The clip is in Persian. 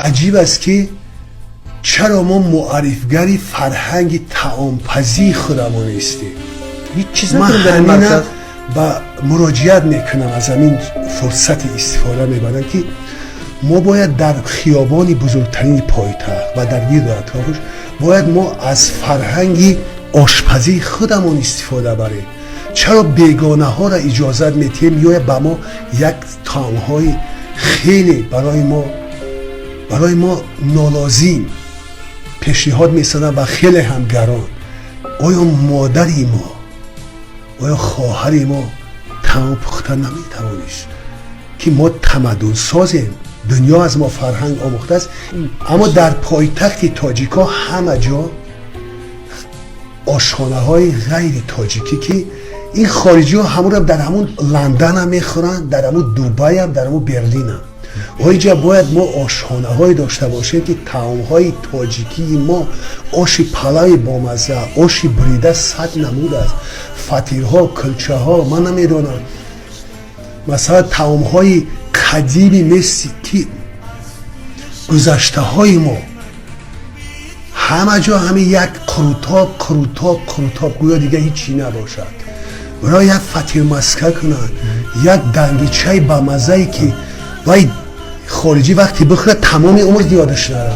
عجیب است که چرا ما معرفگری فرهنگ طعام پزی خودمان نیستیم. هیچ چیز من نکنیم در این همینه مقصد. با مراجعت میکنم از همین فرصت استفاده میبرم که ما باید در خیابان بزرگترین پایتخت و در گرد و اطرافش باید ما از فرهنگ آشپزی خودمون استفاده بریم. چرا بیگانه ها را اجازت میتیم یا به ما یک طعم های خیلی برای ما نالازم پیشنهاد میسازن و خیلی هم گران. آیا مادری ما، آیا خواهری ما طعم پختن نمیتوانیش که ما تمدن سازیم؟ دنیا از ما فرهنگ آموخته است، اما در پایتخت تاجیکا همه جا آشخانه های غیر تاجیکی که این خارجی ها همون در همون لندن هم میخورن، در همون دوبای هم، در همون برلین هم. اینجا باید ما آشخانه های داشته باشیم که طعام های تاجیکی ما، آش پلای بامزه، آش بریده 100 نمود است، فطیرها، کلچه ها، من نمیدونم مثلا طعام های قدیمی مثل که گذشته های ما همه جا همه یک قروتاب گویا دیگه هیچی نباشد. برای یک فطیر مسکه کنن، یک دنگیچه با مزه‌ای که وای خارجی وقتی بخوره تمام عمر یادش نره.